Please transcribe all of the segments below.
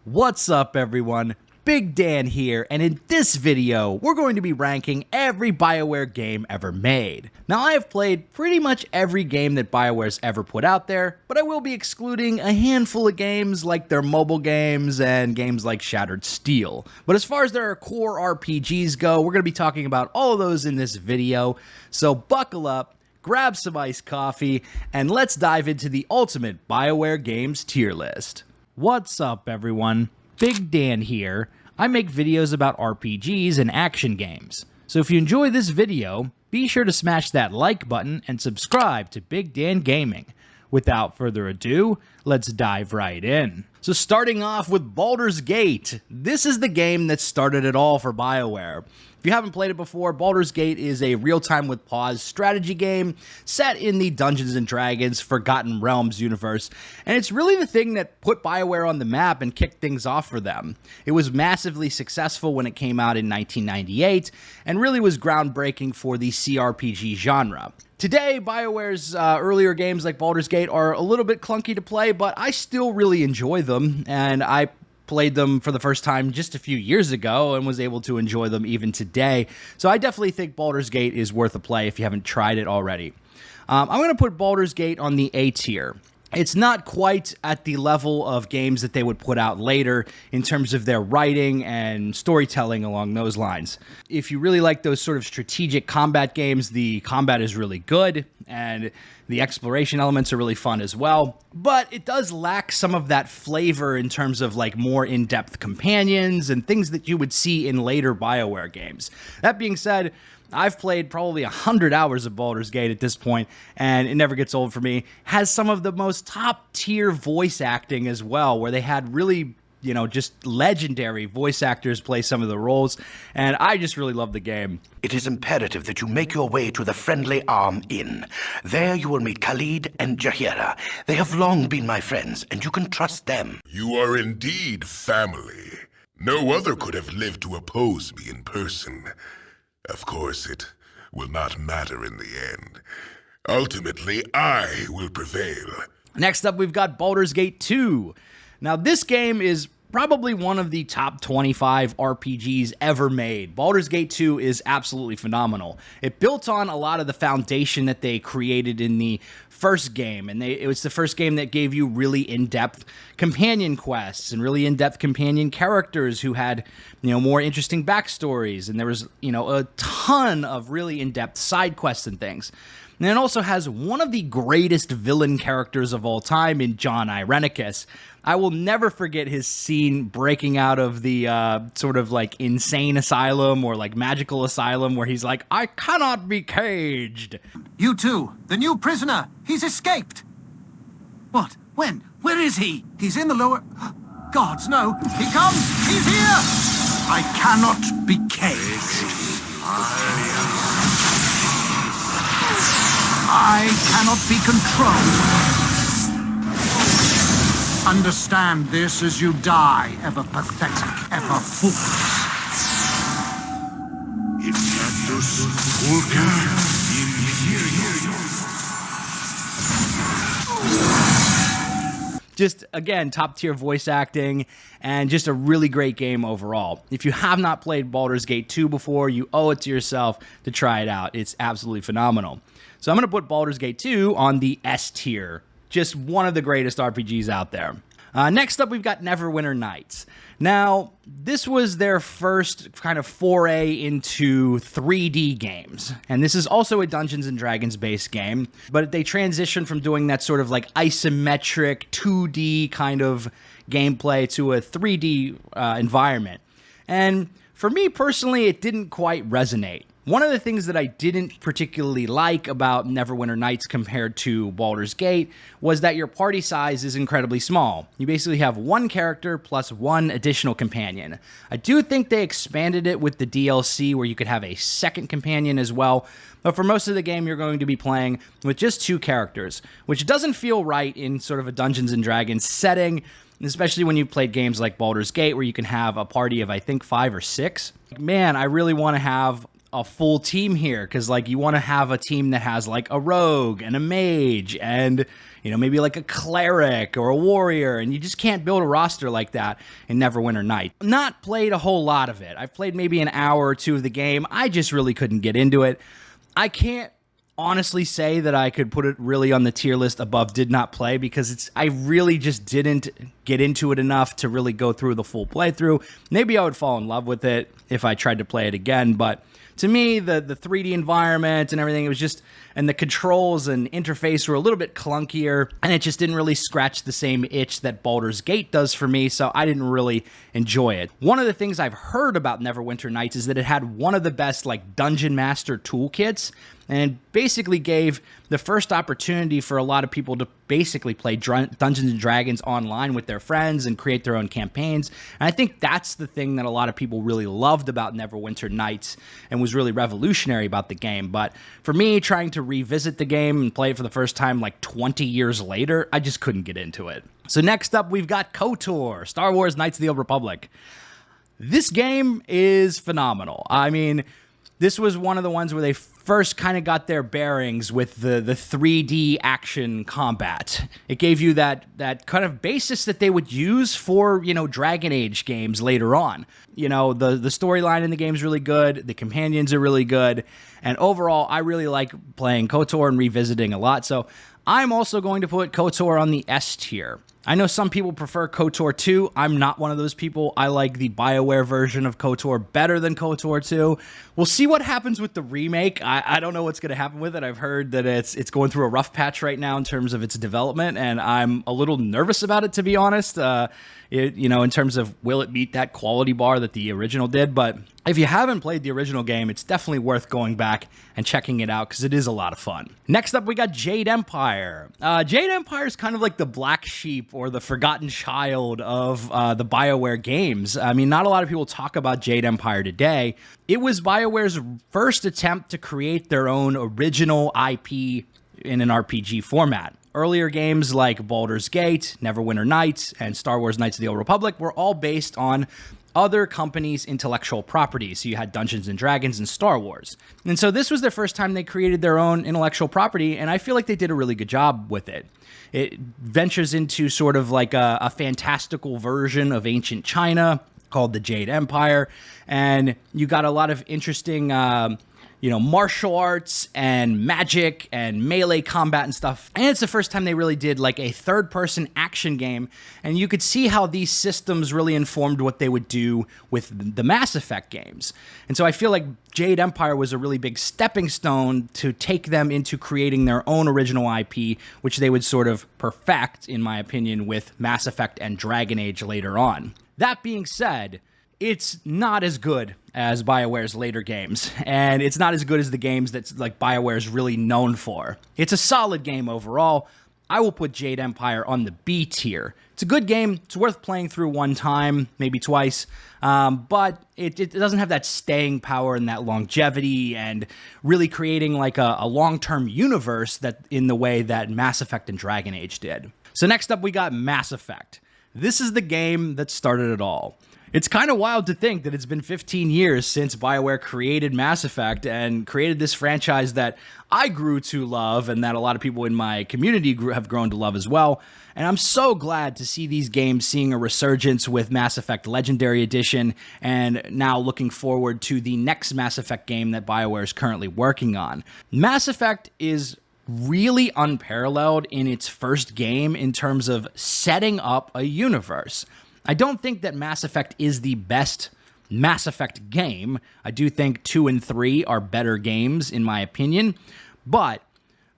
What's up, everyone? Big Dan here, and in this video, we're going to be ranking every Bioware game ever made. Now, I have played pretty much every game that Bioware's ever put out there, but I will be excluding a handful of games like their mobile games and games like Shattered Steel. But as far as their core RPGs go, we're going to be talking about all of those in this video, so buckle up, grab some iced coffee, and let's dive into the ultimate Bioware games tier list. What's up, everyone? Big Dan here. I make videos about RPGs and action games. So if you enjoy this video, be sure to smash that like button and subscribe to Big Dan Gaming. Without further ado, let's dive right in. So starting off with Baldur's Gate, this is the game that started it all for Bioware. If you haven't played it before, Baldur's Gate is a real-time with pause strategy game set in the Dungeons & Dragons Forgotten Realms universe, and it's really the thing that put Bioware on the map and kicked things off for them. It was massively successful when it came out in 1998, and really was groundbreaking for the CRPG genre. Today, Bioware's earlier games like Baldur's Gate are a little bit clunky to play, but I still really enjoy them, and I played them for the first time just a few years ago and was able to enjoy them even today. So I definitely think Baldur's Gate is worth a play if you haven't tried it already. I'm going to put Baldur's Gate on the A tier. It's not quite at the level of games that they would put out later in terms of their writing and storytelling along those lines. If you really like those sort of strategic combat games, the combat is really good and the exploration elements are really fun as well, but it does lack some of that flavor in terms of like more in-depth companions and things that you would see in later Bioware games. That being said, I've played probably 100 hours of Baldur's Gate at this point, and it never gets old for me. Has some of the most top-tier voice acting as well, where they had really, just legendary voice actors play some of the roles, and I just really love the game. It is imperative that you make your way to the Friendly Arm Inn. There you will meet Khalid and Jahira. They have long been my friends, and you can trust them. You are indeed family. No other could have lived to oppose me in person. Of course, it will not matter in the end. Ultimately, I will prevail. Next up, we've got Baldur's Gate 2. Now, this game is probably one of the top 25 RPGs ever made. Baldur's Gate 2 is absolutely phenomenal. It built on a lot of the foundation that they created in the first game, and it was the first game that gave you really in-depth companion quests and really in-depth companion characters who had, more interesting backstories, and there was, a ton of really in-depth side quests and things. And it also has one of the greatest villain characters of all time in John Irenicus. I will never forget his scene breaking out of the sort of like insane asylum or like magical asylum where he's like, I cannot be caged. You too, the new prisoner. He's escaped. What? When? Where is he? He's in the lower... Gods, no. He comes. He's here. I cannot be caged. I cannot be controlled. Understand this as you die, ever pathetic, ever foolish. Just, again, top-tier voice acting, and just a really great game overall. If you have not played Baldur's Gate 2 before, you owe it to yourself to try it out. It's absolutely phenomenal. So I'm going to put Baldur's Gate 2 on the S tier. Just one of the greatest RPGs out there. Next up, we've got Neverwinter Nights. Now, this was their first kind of foray into 3D games. And this is also a Dungeons & Dragons based game, but they transitioned from doing that sort of like isometric 2D kind of gameplay to a 3D environment. And for me personally, it didn't quite resonate. One of the things that I didn't particularly like about Neverwinter Nights compared to Baldur's Gate was that your party size is incredibly small. You basically have one character plus one additional companion. I do think they expanded it with the DLC where you could have a second companion as well, but for most of the game you're going to be playing with just two characters, which doesn't feel right in sort of a Dungeons & Dragons setting, especially when you've played games like Baldur's Gate where you can have a party of, I think, 5 or 6. Man, I really want to have a full team here, because like you want to have a team that has like a rogue and a mage and, you know, maybe like a cleric or a warrior, and you just can't build a roster like that in Neverwinter Nights. Not played a whole lot of it. I've played maybe an hour or two of the game. I just really couldn't get into it. I can't honestly say that I could put it really on the tier list above did not play, because I really just didn't get into it enough to really go through the full playthrough. Maybe I would fall in love with it if I tried to play it again, but to me, the 3D environment and everything, it was just, and the controls and interface were a little bit clunkier, and it just didn't really scratch the same itch that Baldur's Gate does for me, so I didn't really enjoy it. One of the things I've heard about Neverwinter Nights is that it had one of the best, like, Dungeon Master toolkits, and basically gave the first opportunity for a lot of people to basically play Dungeons & Dragons online with their friends and create their own campaigns. And I think that's the thing that a lot of people really loved about Neverwinter Nights and was really revolutionary about the game. But for me, trying to revisit the game and play it for the first time like 20 years later, I just couldn't get into it. So next up, we've got KOTOR, Star Wars Knights of the Old Republic. This game is phenomenal. I mean, this was one of the ones where they first kind of got their bearings with the 3D action combat. It gave you that kind of basis that they would use for, you know, Dragon Age games later on. You know, the storyline in the game is really good, the companions are really good, and overall, I really like playing KOTOR and revisiting a lot, so I'm also going to put KOTOR on the S tier. I know some people prefer KOTOR 2. I'm not one of those people. I like the Bioware version of KOTOR better than KOTOR 2. We'll see what happens with the remake. I don't know what's going to happen with it. I've heard that it's going through a rough patch right now in terms of its development, and I'm a little nervous about it, to be honest. You know, in terms of will it meet that quality bar that the original did, but if you haven't played the original game, it's definitely worth going back and checking it out because it is a lot of fun. Next up, we got Jade Empire. Jade Empire is kind of like the black sheep or the forgotten child of the Bioware games. I mean, not a lot of people talk about Jade Empire today. It was Bioware's first attempt to create their own original IP in an RPG format. Earlier games like Baldur's Gate, Neverwinter Nights, and Star Wars Knights of the Old Republic were all based on other companies' intellectual properties. So you had Dungeons & Dragons and Star Wars. And so this was the first time they created their own intellectual property, and I feel like they did a really good job with it. It ventures into sort of like a fantastical version of ancient China called the Jade Empire, and you got a lot of interesting you know, martial arts and magic and melee combat and stuff. And it's the first time they really did like a third-person action game, and you could see how these systems really informed what they would do with the Mass Effect games. And so I feel like Jade Empire was a really big stepping stone to take them into creating their own original IP, which they would sort of perfect, in my opinion, with Mass Effect and Dragon Age later on. That being said, it's not as good as BioWare's later games, and it's not as good as the games that like BioWare's really known for. It's a solid game overall. I will put Jade Empire on the B tier. It's a good game. It's worth playing through one time, maybe twice, but it doesn't have that staying power and that longevity and really creating like a long-term universe that in the way that Mass Effect and Dragon Age did. So next up, we got Mass Effect. This is the game that started it all. It's kind of wild to think that it's been 15 years since BioWare created Mass Effect and created this franchise that I grew to love and that a lot of people in my community have grown to love as well. And I'm so glad to see these games seeing a resurgence with Mass Effect Legendary Edition, and now looking forward to the next Mass Effect game that BioWare is currently working on. Mass Effect is really unparalleled in its first game in terms of setting up a universe. I don't think that Mass Effect is the best Mass Effect game. I do think 2 and 3 are better games, in my opinion. But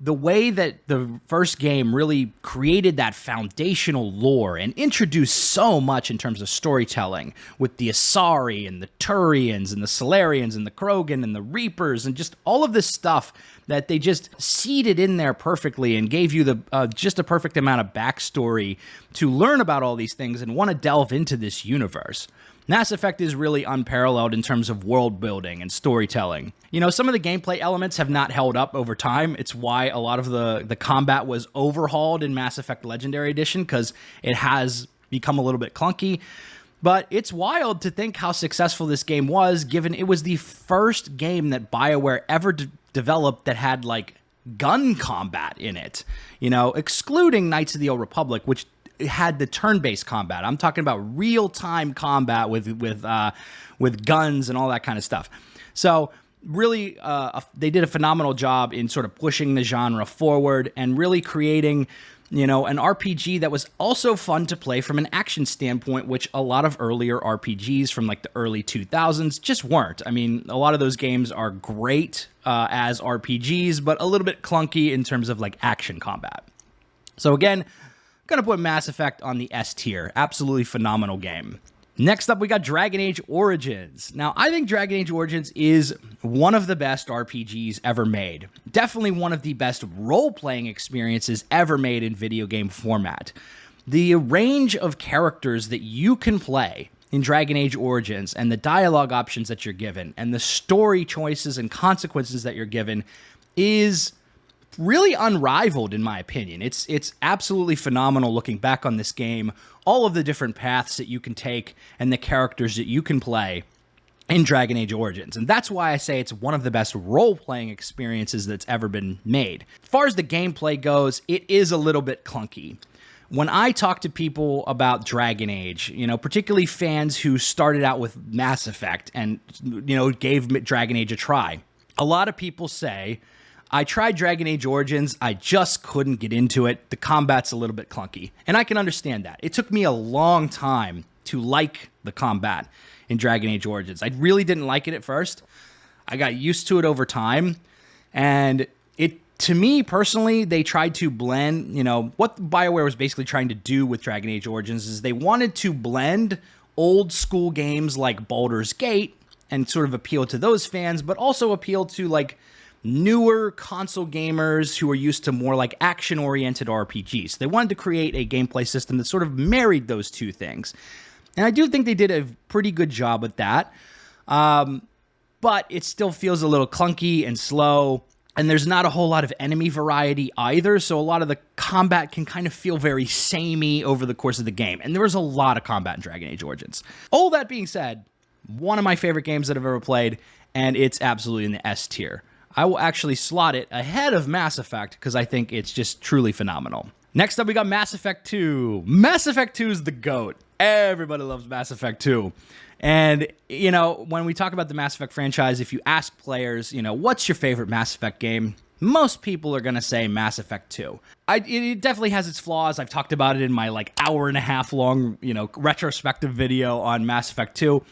the way that the first game really created that foundational lore and introduced so much in terms of storytelling with the Asari and the Turians and the Solarians and the Krogan and the Reapers and just all of this stuff that they just seeded in there perfectly and gave you the just a perfect amount of backstory to learn about all these things and want to delve into this universe. Mass Effect is really unparalleled in terms of world building and storytelling. You know, some of the gameplay elements have not held up over time. It's why a lot of the combat was overhauled in Mass Effect Legendary Edition, because it has become a little bit clunky. But it's wild to think how successful this game was, given it was the first game that BioWare ever developed that had, like, gun combat in it. You know, excluding Knights of the Old Republic, which had the turn-based combat. I'm talking about real-time combat with guns and all that kind of stuff. So really, they did a phenomenal job in sort of pushing the genre forward and really creating, you know, an RPG that was also fun to play from an action standpoint, which a lot of earlier RPGs from like the early 2000s just weren't. I mean, a lot of those games are great as RPGs, but a little bit clunky in terms of like action combat. So again, I'm going to put Mass Effect on the S tier. Absolutely phenomenal game. Next up, we got Dragon Age Origins. Now, I think Dragon Age Origins is one of the best RPGs ever made. Definitely one of the best role-playing experiences ever made in video game format. The range of characters that you can play in Dragon Age Origins and the dialogue options that you're given and the story choices and consequences that you're given is really unrivaled, in my opinion. It's absolutely phenomenal looking back on this game, all of the different paths that you can take and the characters that you can play in Dragon Age Origins. And that's why I say it's one of the best role-playing experiences that's ever been made. As far as the gameplay goes, it is a little bit clunky. When I talk to people about Dragon Age, you know, particularly fans who started out with Mass Effect and, you know, gave Dragon Age a try, a lot of people say, I tried Dragon Age Origins, I just couldn't get into it. The combat's a little bit clunky. And I can understand that. It took me a long time to like the combat in Dragon Age Origins. I really didn't like it at first. I got used to it over time. And to me, personally, they tried to blend, you know, what BioWare was basically trying to do with Dragon Age Origins is they wanted to blend old school games like Baldur's Gate and sort of appeal to those fans, but also appeal to, like, newer console gamers who are used to more like action-oriented RPGs. They wanted to create a gameplay system that sort of married those two things. And I do think they did a pretty good job with that. But it still feels a little clunky and slow. And there's not a whole lot of enemy variety either. So a lot of the combat can kind of feel very samey over the course of the game. And there was a lot of combat in Dragon Age Origins. All that being said, one of my favorite games that I've ever played. And it's absolutely in the S tier. I will actually slot it ahead of Mass Effect because I think it's just truly phenomenal. Next up, we got Mass Effect 2. Mass Effect 2 is the GOAT. Everybody loves Mass Effect 2. And, you know, when we talk about the Mass Effect franchise, if you ask players, you know, what's your favorite Mass Effect game? Most people are going to say Mass Effect 2. It definitely has its flaws. I've talked about it in my, like, hour-and-a-half long, you know, retrospective video on Mass Effect 2.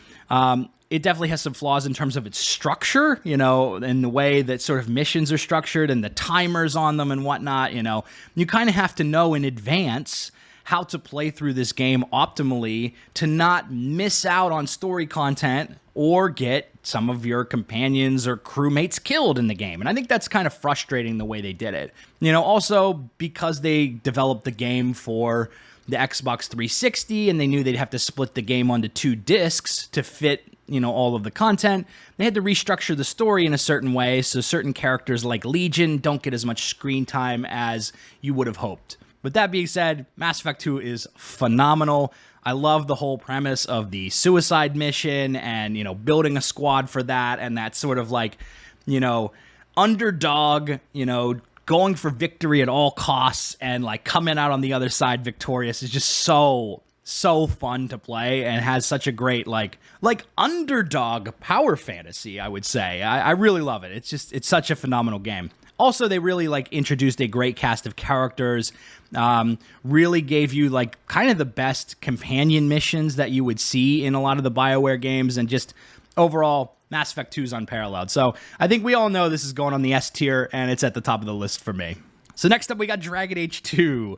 It definitely has some flaws in terms of its structure, you know, and the way that sort of missions are structured and the timers on them and whatnot, you know. You kind of have to know in advance how to play through this game optimally to not miss out on story content or get some of your companions or crewmates killed in the game. And I think that's kind of frustrating the way they did it. You know, also because they developed the game for the Xbox 360 and they knew they'd have to split the game onto 2 discs to fit, you know, all of the content. They had to restructure the story in a certain way, so certain characters like Legion don't get as much screen time as you would have hoped. With that being said, Mass Effect 2 is phenomenal. I love the whole premise of the suicide mission and, you know, building a squad for that and that sort of like, you know, underdog, you know, going for victory at all costs and like coming out on the other side victorious is just so fun to play and has such a great like underdog power fantasy, I would say. I really love it. It's such a phenomenal game. Also, they really like introduced a great cast of characters, really gave you like kind of the best companion missions that you would see in a lot of the BioWare games, and just overall, Mass Effect 2 is unparalleled. So I think we all know this is going on the S tier, and it's at the top of the list for me. So next up, we got Dragon Age 2.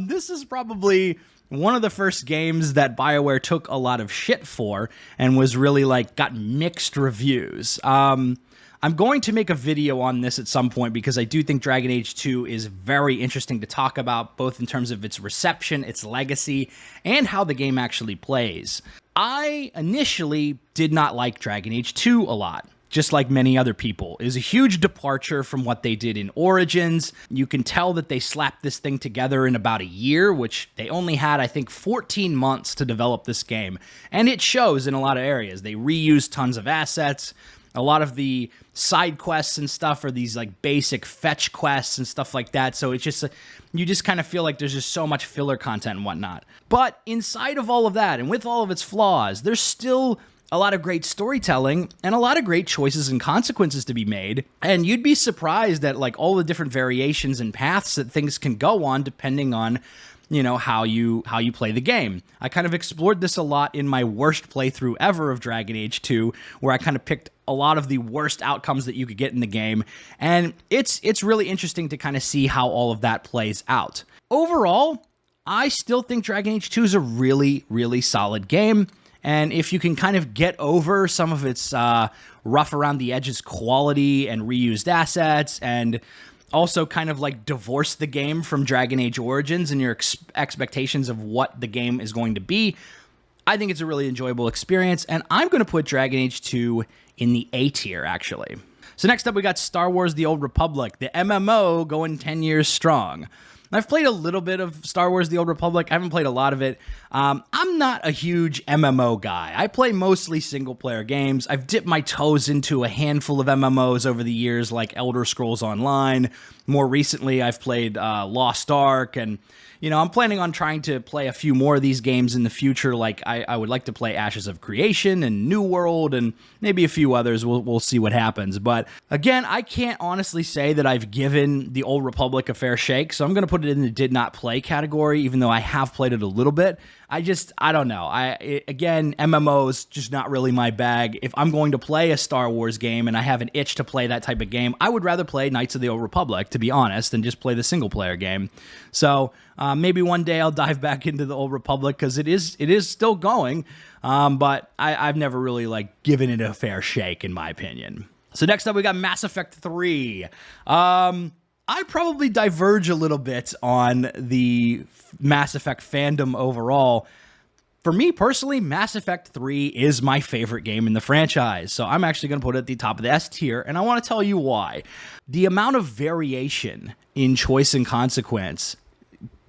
This is probably one of the first games that BioWare took a lot of shit for and was really like got mixed reviews. I'm going to make a video on this at some point because I do think Dragon Age 2 is very interesting to talk about, both in terms of its reception, its legacy, and how the game actually plays. I initially did not like Dragon Age 2 a lot. just like many other people. It is a huge departure from what they did in Origins. You can tell that they slapped this thing together in about a year, which they only had, I think, 14 months to develop this game. And it shows in a lot of areas. They reused tons of assets. A lot of the side quests and stuff are these like basic fetch quests and stuff like that. So it's just, you just kind of feel like there's just so much filler content and whatnot. But inside of all of that, and with all of its flaws, there's still a lot of great storytelling and a lot of great choices and consequences to be made. And you'd be surprised at like all the different variations and paths that things can go on depending on, you know, how you play the game. I kind of explored this a lot in my worst playthrough ever of Dragon Age 2, where I kind of picked a lot of the worst outcomes that you could get in the game. And it's really interesting to kind of see how all of that plays out. Overall, I still think Dragon Age 2 is a really, really solid game. And if you can kind of get over some of its rough around the edges quality and reused assets, and also kind of like divorce the game from Dragon Age Origins and your expectations of what the game is going to be, I think it's a really enjoyable experience. And I'm going to put Dragon Age 2 in the A tier, actually. So next up, we got Star Wars: The Old Republic, the MMO going 10 years strong. I've played a little bit of Star Wars: The Old Republic. I haven't played a lot of it. I'm not a huge MMO guy. I play mostly single-player games. I've dipped my toes into a handful of MMOs over the years, like Elder Scrolls Online. More recently, I've played Lost Ark, and you know, I'm planning on trying to play a few more of these games in the future. Like, I would like to play Ashes of Creation and New World and maybe a few others. We'll see what happens. But again, I can't honestly say that I've given the Old Republic a fair shake, so I'm going to put it in the did not play category, even though I have played it a little bit. I don't know. Again, MMOs, just not really my bag. If I'm going to play a Star Wars game and I have an itch to play that type of game, I would rather play Knights of the Old Republic, to be honest, than just play the single-player game. So maybe one day I'll dive back into the Old Republic, because it is still going, but I've never really like given it a fair shake, in my opinion. So next up, we got Mass Effect 3. I probably diverge a little bit on the Mass Effect fandom overall. For me personally, Mass Effect 3 is my favorite game in the franchise, so I'm actually going to put it at the top of the S tier, and I want to tell you why. The amount of variation in choice and consequence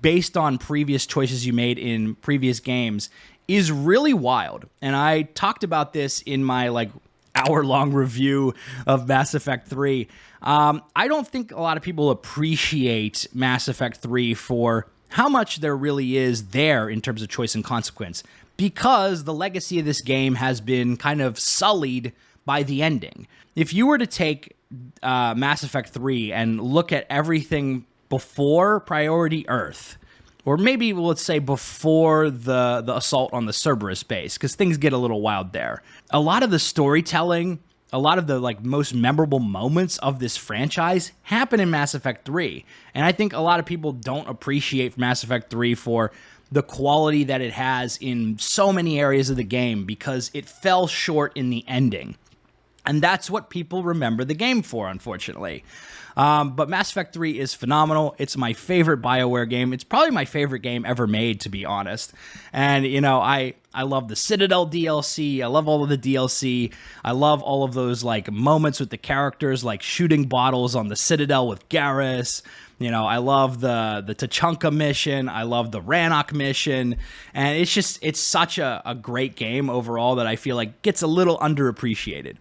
based on previous choices you made in previous games is really wild, and I talked about this in my hour-long review of Mass Effect 3. I don't think a lot of people appreciate Mass Effect 3 for how much there really is there in terms of choice and consequence, because the legacy of this game has been kind of sullied by the ending. If you were to take Mass Effect 3 and look at everything before Priority Earth, or maybe let's say before the assault on the Cerberus base, because things get a little wild there. A lot of the storytelling, a lot of the most memorable moments of this franchise happen in Mass Effect 3. And I think a lot of people don't appreciate Mass Effect 3 for the quality that it has in so many areas of the game, because it fell short in the ending. And that's what people remember the game for, unfortunately. But Mass Effect 3 is phenomenal. It's my favorite Bioware game. It's probably my favorite game ever made, to be honest. And, you know, I love the Citadel DLC. I love all of the DLC. I love all of those, moments with the characters, like shooting bottles on the Citadel with Garrus. You know, I love the Tachanka mission. I love the Rannoch mission. And it's such a great game overall that I feel like gets a little underappreciated.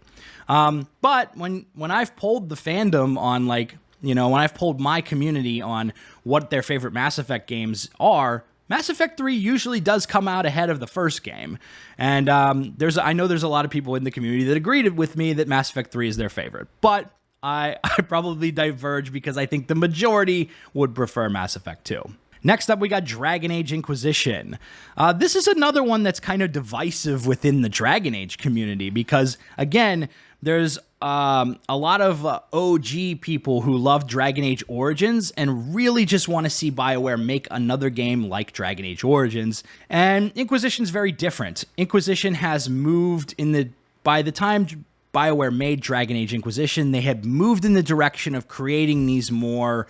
But when I've polled the fandom on when I've polled my community on what their favorite Mass Effect games are, Mass Effect 3 usually does come out ahead of the first game. And I know there's a lot of people in the community that agreed with me that Mass Effect 3 is their favorite. But I probably diverge, because I think the majority would prefer Mass Effect 2. Next up, we got Dragon Age Inquisition. This is another one that's kind of divisive within the Dragon Age community, because, again, there's a lot of OG people who love Dragon Age Origins and really just want to see BioWare make another game like Dragon Age Origins. And Inquisition's very different. Inquisition has moved by the time BioWare made Dragon Age Inquisition, they had moved in the direction of creating these more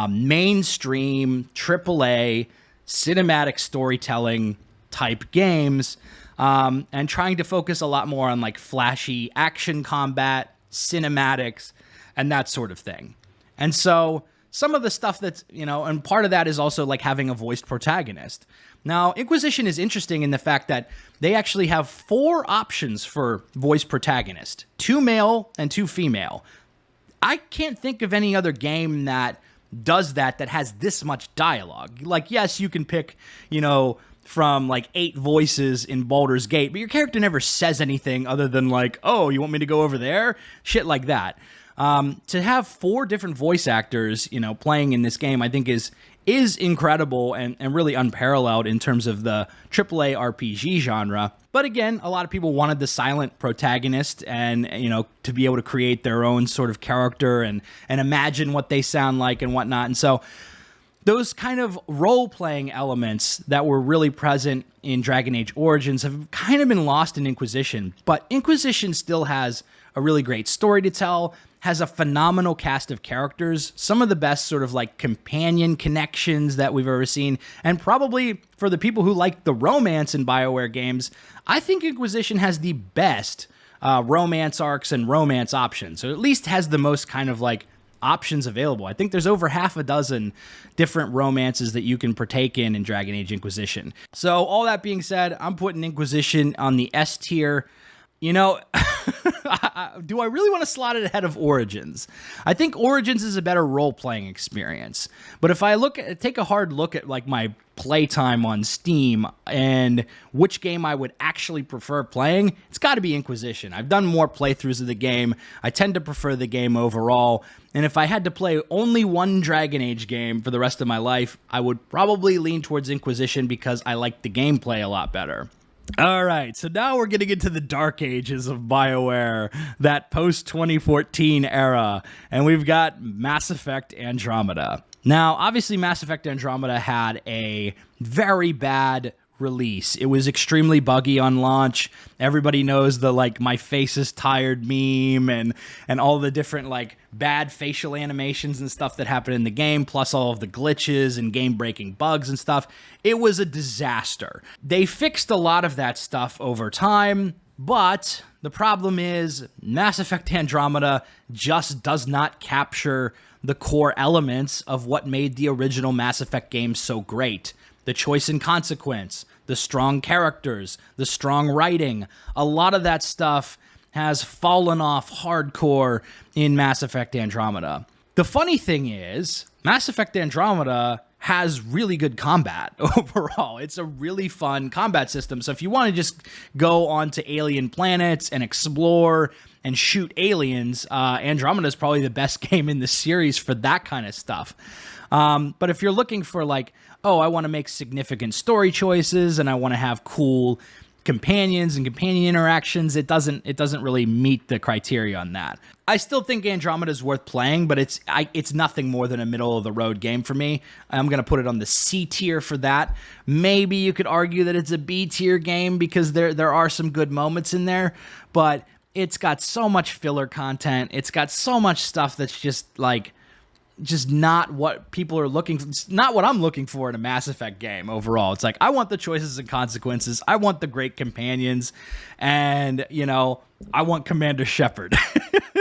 mainstream, AAA, cinematic storytelling type games, and trying to focus a lot more on flashy action combat, cinematics, and that sort of thing. And so some of the stuff that's, and part of that is also like having a voiced protagonist. Now, Inquisition is interesting in the fact that they actually have 4 options for voice protagonist, 2 male and 2 female. I can't think of any other game that does that has this much dialogue. Like, yes, you can pick, from like 8 voices in Baldur's Gate, but your character never says anything other than like, oh, you want me to go over there? Shit like that. To have 4 different voice actors, playing in this game, I think is incredible and really unparalleled in terms of the AAA RPG genre. But again, a lot of people wanted the silent protagonist and, to be able to create their own sort of character and imagine what they sound like and whatnot. And so those kind of role-playing elements that were really present in Dragon Age Origins have kind of been lost in Inquisition. But Inquisition still has a really great story to tell, has a phenomenal cast of characters, some of the best sort of like companion connections that we've ever seen, and probably for the people who like the romance in BioWare games, I think Inquisition has the best romance arcs and romance options, or at least has the most kind of like options available. I think there's over half a dozen different romances that you can partake in Dragon Age Inquisition. So all that being said, I'm putting Inquisition on the S tier. Do I really want to slot it ahead of Origins? I think Origins is a better role-playing experience. But if I take a hard look at like my playtime on Steam and which game I would actually prefer playing, it's got to be Inquisition. I've done more playthroughs of the game. I tend to prefer the game overall. And if I had to play only one Dragon Age game for the rest of my life, I would probably lean towards Inquisition because I like the gameplay a lot better. All right, so now we're getting into the dark ages of BioWare, that post-2014 era, and we've got Mass Effect Andromeda. Now, obviously, Mass Effect Andromeda had a very bad release. It was extremely buggy on launch. Everybody knows the like my face is tired meme and all the different like bad facial animations and stuff that happened in the game, plus all of the glitches and game-breaking bugs and stuff. It was a disaster. They fixed a lot of that stuff over time, but the problem is Mass Effect Andromeda just does not capture the core elements of what made the original Mass Effect games so great. The choice and consequence, the strong characters, the strong writing, a lot of that stuff has fallen off hardcore in Mass Effect Andromeda. The funny thing is, Mass Effect Andromeda has really good combat overall. It's a really fun combat system. So if you want to just go onto alien planets and explore and shoot aliens, Andromeda is probably the best game in the series for that kind of stuff. But if you're looking for like, oh, I want to make significant story choices and I want to have cool companions and companion interactions, it doesn't really meet the criteria on that. I still think Andromeda is worth playing, but it's nothing more than a middle of the road game for me. I'm going to put it on the C tier for that. Maybe you could argue that it's a B tier game because there are some good moments in there, but it's got so much filler content. It's got so much stuff that's just not what people are looking for. It's not what I'm looking for in a Mass Effect game overall. It's like, I want the choices and consequences. I want the great companions. And, I want Commander Shepard.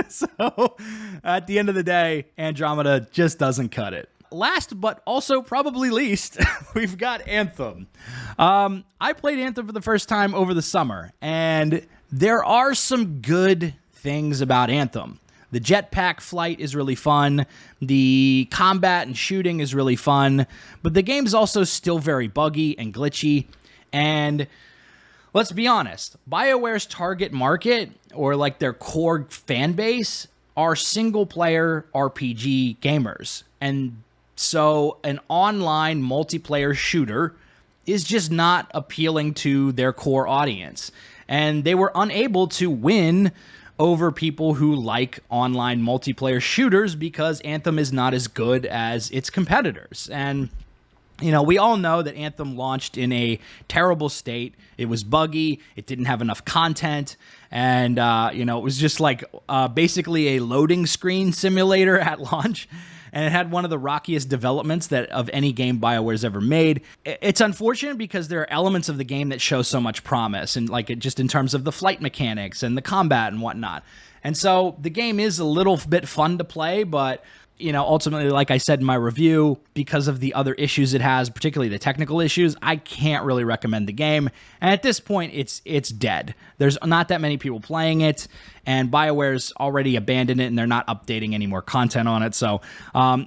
So, at the end of the day, Andromeda just doesn't cut it. Last, but also probably least, we've got Anthem. I played Anthem for the first time over the summer, and there are some good things about Anthem. The jetpack flight is really fun. The combat and shooting is really fun. But the game's also still very buggy and glitchy. And let's be honest, BioWare's target market, or like their core fan base, are single-player RPG gamers. And so an online multiplayer shooter is just not appealing to their core audience. And they were unable to win over people who like online multiplayer shooters because Anthem is not as good as its competitors. And, we all know that Anthem launched in a terrible state. It was buggy. It didn't have enough content. And, it was just like basically a loading screen simulator at launch. and it had one of the rockiest developments that of any game BioWare's ever made. It's unfortunate because there are elements of the game that show so much promise, and like it just in terms of the flight mechanics and the combat and whatnot. And so the game is a little bit fun to play, but you know, ultimately, like I said in my review, because of the other issues it has, particularly the technical issues, I can't really recommend the game. And at this point, it's dead. There's not that many people playing it, and BioWare's already abandoned it, and they're not updating any more content on it. So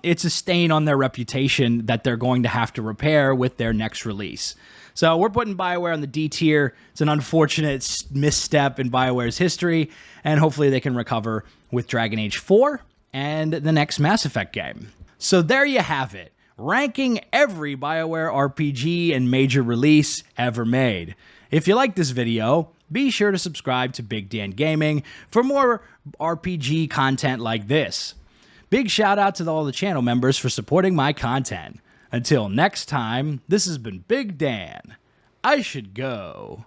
it's a stain on their reputation that they're going to have to repair with their next release. So we're putting BioWare on the D tier. It's an unfortunate misstep in BioWare's history, and hopefully they can recover with Dragon Age 4 and the next Mass Effect game. So there you have it, ranking every BioWare RPG and major release ever made. If you like this video, be sure to subscribe to Big Dan Gaming for more RPG content like this. Big shout out to all the channel members for supporting my content. Until next time, this has been Big Dan. I should go.